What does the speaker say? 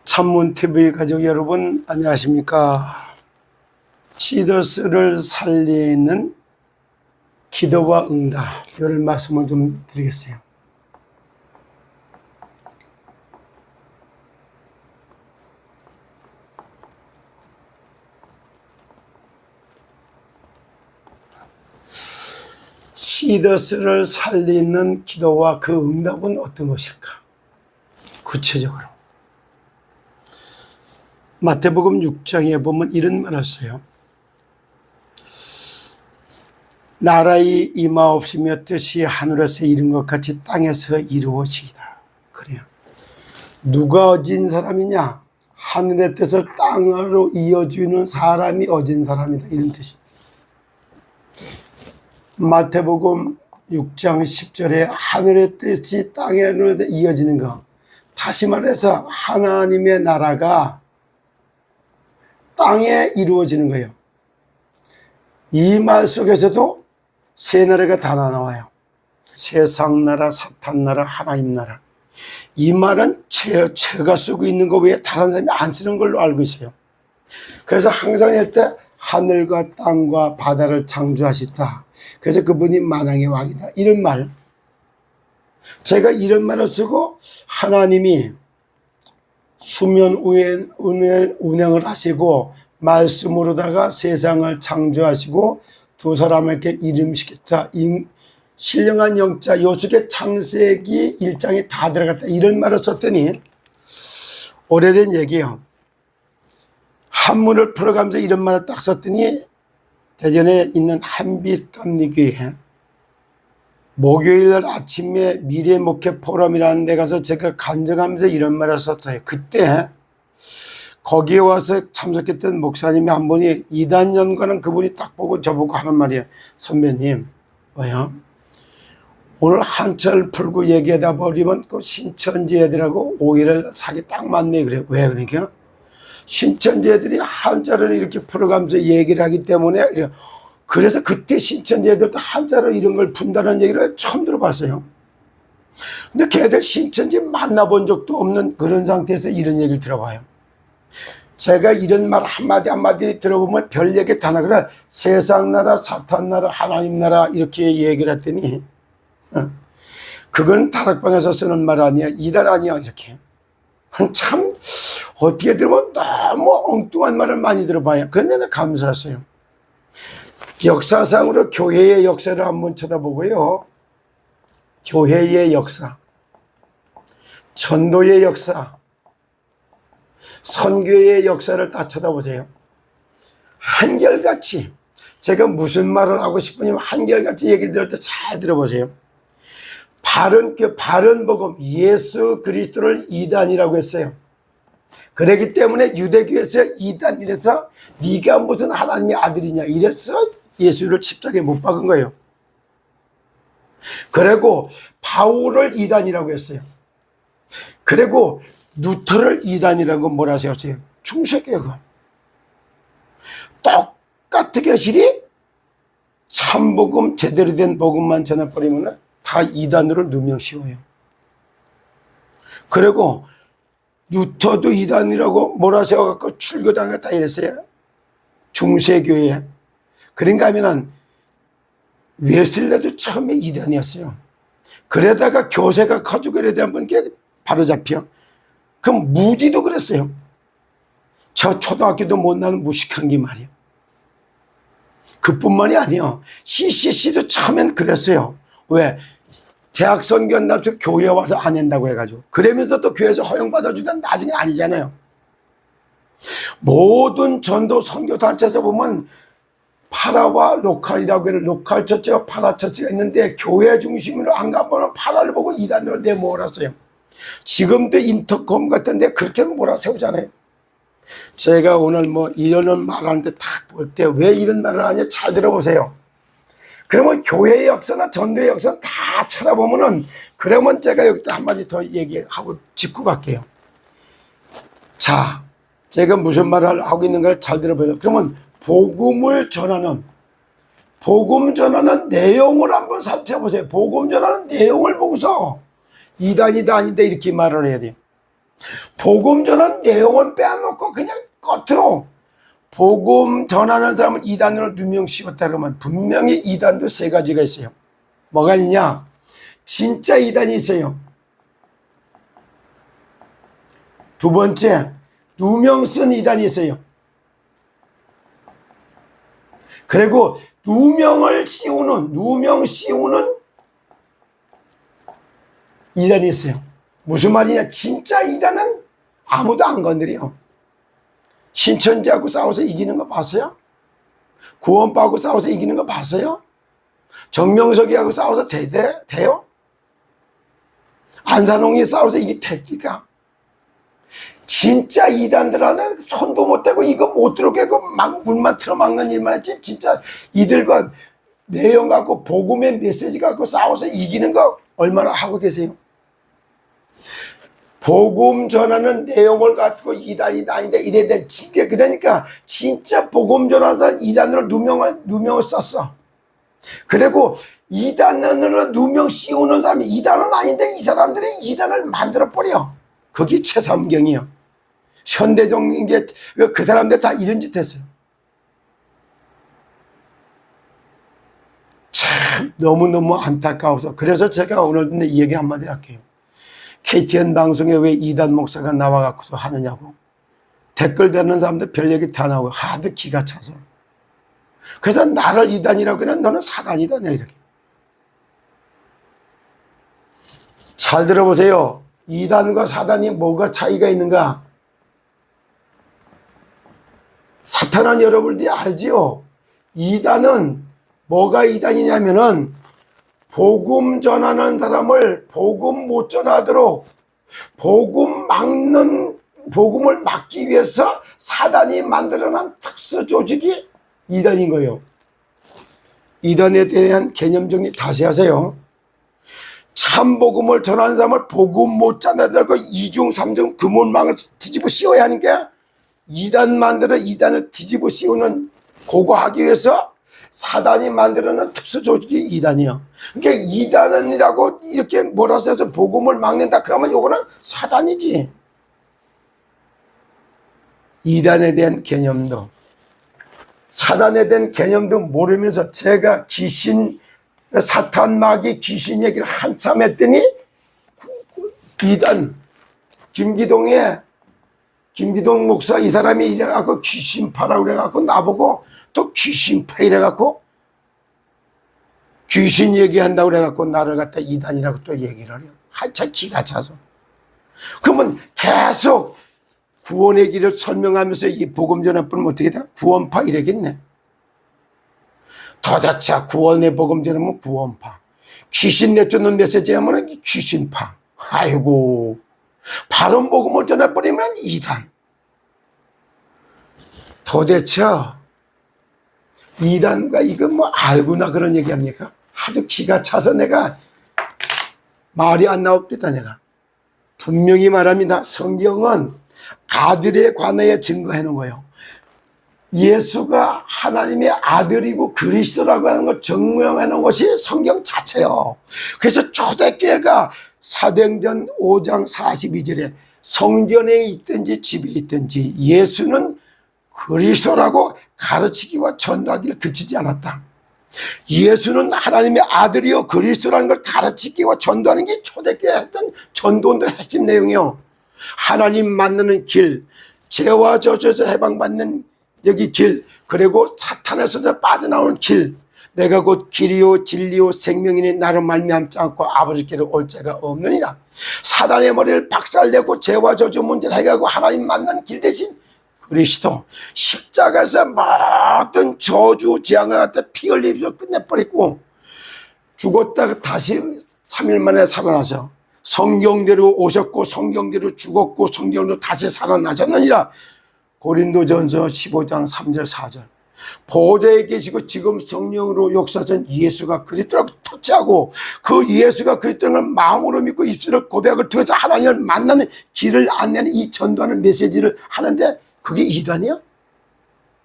찬문TV 가족 여러분 안녕하십니까. 시더스를 살리는 기도와 응답, 이런 말씀을 좀 드리겠어요. 시더스를 살리는 기도와 그 응답은 어떤 것일까? 구체적으로 마태복음 6장에 보면 이런 말을 써요. 나라의 임하옵시며 뜻이 하늘에서 이룬 것 같이 땅에서 이루어지이다. 그래요. 누가 어진 사람이냐? 하늘의 뜻을 땅으로 이어주는 사람이 어진 사람이다, 이런 뜻입니다. 마태복음 6장 10절에 하늘의 뜻이 땅으로 이어지는 것, 다시 말해서 하나님의 나라가 땅에 이루어지는 거예요. 이 말 속에서도 세 나라가 다 나와요. 세상 나라, 사탄 나라, 하나님 나라. 이 말은 제가 쓰고 있는 거 외에 다른 사람이 안 쓰는 걸로 알고 있어요. 그래서 항상 할 때 하늘과 땅과 바다를 창조하셨다. 그래서 그분이 만왕의 왕이다, 이런 말. 제가 이런 말을 쓰고 하나님이 수면 운행을 하시고 말씀으로다가 세상을 창조하시고 두 사람에게 이름시켰다. 신령한 영자 요속에 창세기 1장에 다 들어갔다, 이런 말을 썼더니 오래된 얘기예요. 한문을 풀어가면서 이런 말을 딱 썼더니 대전에 있는 한빛감리교회 목요일 아침에 미래목회 포럼이라는 데 가서 제가 간증하면서 이런 말을 썼어요. 그때 거기에 와서 참석했던 목사님이 한 분이 이단연과는 그분이 딱 보고 저보고 하는 말이에요. 선배님, 뭐요? 오늘 한철 풀고 얘기하다 버리면 그 신천지 애들하고 오해를 사기 딱 맞네. 그래요. 왜 그러니까? 신천지 애들이 한자를 이렇게 풀어가면서 얘기를 하기 때문에, 그래서 그때 신천지 애들도 한자로 이런 걸 푼다는 얘기를 처음 들어봤어요. 근데 걔들 신천지 만나본 적도 없는 그런 상태에서 이런 얘기를 들어봐요. 제가 이런 말 한마디 한마디 들어보면 별 얘기 다 나그래. 세상 나라, 사탄 나라, 하나님 나라, 이렇게 얘기를 했더니 그건 다락방에서 쓰는 말 아니야, 이달 아니야, 이렇게. 참 어떻게 들으면 너무 엉뚱한 말을 많이 들어봐요. 그런데 나 감사했어요. 역사상으로 교회의 역사를 한번 쳐다보고요, 교회의 역사, 전도의 역사, 선교의 역사를 다 쳐다보세요. 한결같이, 제가 무슨 말을 하고 싶으냐면 한결같이 얘기 들을 때 잘 들어보세요. 바른 복음, 예수 그리스도를 이단이라고 했어요. 그렇기 때문에 유대교에서 이단이라서 네가 무슨 하나님의 아들이냐 이래서 예수를 십자가에 못 박은 거예요. 그리고 바울을 이단이라고 했어요. 그리고 루터를 이단이라고 뭐라 하셨어요? 중세교회가. 똑같은 교실이 참복음, 제대로 된 복음만 전해버리면 다 이단으로 누명 씌워요. 그리고 루터도 이단이라고 뭐라 세워갖고 출교당했다 이랬어요. 중세교회. 그런가 하면은 웨슬레도 처음에 이단이었어요. 그러다가 교세가 커지고 이래야 되는 게 바로 잡혀. 그럼 무디도 그랬어요. 저 초등학교도 못 나는 무식한 게 말이에요. 그뿐만이 아니에요. CCC도 처음엔 그랬어요. 왜? 대학 선교한다고 교회에 와서 안 한다고 해가지고. 그러면서 또 교회에서 허용받아주던 나중에 아니잖아요. 모든 전도 선교단체에서 보면 파라와 로컬이라고 해요. 로컬 처치와 파라 처치가 있는데 교회 중심으로 안 가보면 파라를 보고 이단으로 내몰았어요. 지금도 인터컴 같은 데 그렇게 몰아세우잖아요. 제가 오늘 뭐 이런 말하는데 딱 볼 때 왜 이런 말을 하냐 잘 들어보세요. 그러면 교회의 역사나 전도의 역사는 다 찾아보면은, 그러면 제가 여기다 한마디 더 얘기하고 짚고 갈게요. 자, 제가 무슨 말을 하고 있는가를 잘 들어보세요. 그러면 복음 전하는 내용을 한번 살펴보세요. 복음 전하는 내용을 보고서 이단이다 아니다 이렇게 말을 해야 돼요. 복음 전하는 내용은 빼놓고 그냥 겉으로 복음 전하는 사람은 이단으로 누명 씌웠다 그러면 분명히 이단도 세 가지가 있어요. 뭐가 있냐? 진짜 이단이 있어요. 두 번째, 누명 쓴 이단이 있어요. 그리고 누명 씌우는 이단이 있어요. 무슨 말이냐? 진짜 이단은 아무도 안 건드려. 신천지하고 싸워서 이기는 거 봤어요? 구원파하고 싸워서 이기는 거 봤어요? 정명석이하고 싸워서 돼요? 안산홍이 싸워서 이게 됩니까? 진짜 이단들한테 손도 못 대고 이거 못 들어오게 막 문만 틀어막는 일만 했지, 진짜 이들과 내용 갖고 복음의 메시지 갖고 싸워서 이기는 거 얼마나 하고 계세요? 복음 전하는 내용을 갖고 이단이다 이래야 돼. 그러니까 진짜 복음 전하는 이단으로 누명을 썼어. 그리고 이단으로 누명 씌우는 사람이 이단은 아닌데 이 사람들이 이단을 만들어버려. 그게 최삼경이요. 현대적인 게 그 사람들 다 이런 짓 했어요. 참 너무너무 안타까워서 그래서 제가 오늘 이 얘기 한마디 할게요. KTN 방송에 왜 이단 목사가 나와갖고서 하느냐고 댓글 다는 사람들 별 얘기 다 나오고 하도 기가 차서 그래서 나를 이단이라고 그냥 너는 사단이다 내 이렇게. 잘 들어보세요. 이단과 사단이 뭐가 차이가 있는가? 사탄은 여러분들이 알지요. 이단은 뭐가 이단이냐면은 복음 전하는 사람을 복음 못 전하도록 복음을 막기 위해서 사단이 만들어낸 특수 조직이 이단인 거예요. 이단에 대한 개념 정리 다시 하세요. 참 복음을 전하는 사람을 복음 못 전하도록 이중 삼중 금원망을 뒤집어 씌워야 하는 게 이단 만들어 이단을 뒤집어 씌우는 그거 하기 위해서 사단이 만들어낸 특수 조직이 이단이요. 그러니까 이단이라고 이렇게 몰아서 해서 복음을 막는다 그러면 이거는 사단이지. 이단에 대한 개념도 사단에 대한 개념도 모르면서 제가 사탄 마귀 귀신 얘기를 한참 했더니 이단 김기동 목사 이 사람이 이래갖고 귀신파라고 그래갖고 나보고 또 귀신파 이래갖고 귀신 얘기한다고 그래갖고 나를 갖다 이단이라고 또 얘기를 해요. 한참 기가 차서. 그러면 계속 구원의 길을 설명하면서 이 복음 전환뿐은 어떻게 돼? 구원파 이래겠네. 도대체 구원의 복음 전하면 구원파. 귀신 내쫓는 메시지 하면 귀신파. 아이고. 바른 복음을 전해버리면 이단. 도대체 이단과 이거 뭐 알구나 그런 얘기합니까? 하도 기가 차서 내가 말이 안 나옵니다. 내가 분명히 말합니다. 성경은 아들에 관하여 증거해 놓은 거예요. 예수가 하나님의 아들이고 그리스도라고 하는 걸 증명해 놓은 것이 성경 자체예요. 그래서 초대교회가 사도행전 5장 42절에 성전에 있든지 집에 있든지 예수는 그리스도라고 가르치기와 전도하기를 그치지 않았다. 예수는 하나님의 아들이요 그리스도라는 걸 가르치기와 전도하는 게 초대교회 했던 전도의 핵심 내용이요. 하나님 만나는 길, 죄와 저주에서 해방받는 여기 길, 그리고 사탄에서 빠져나오는 길, 내가 곧 길이요 진리요 생명이니 나로 말미암지 않고 아버지께로 올 자가 없느니라. 사단의 머리를 박살내고 죄와 저주 문제를 해결하고 하나님 만나는 길 대신 그리스도 십자가에서 모든 저주 재앙을 갖다 피 흘리면서 끝내버리고 죽었다가 다시 3일 만에 살아나서 성경대로 오셨고 성경대로 죽었고 성경대로 다시 살아나셨느니라. 고린도전서 15장 3절 4절. 보좌에 계시고 지금 성령으로 역사하신 예수가 그리스도라고 토치하고 그 예수가 그리스도를 마음으로 믿고 입술로 고백을 통해서 하나님을 만나는 길을 안내는 이 전도하는 메시지를 하는데 그게 이단이야?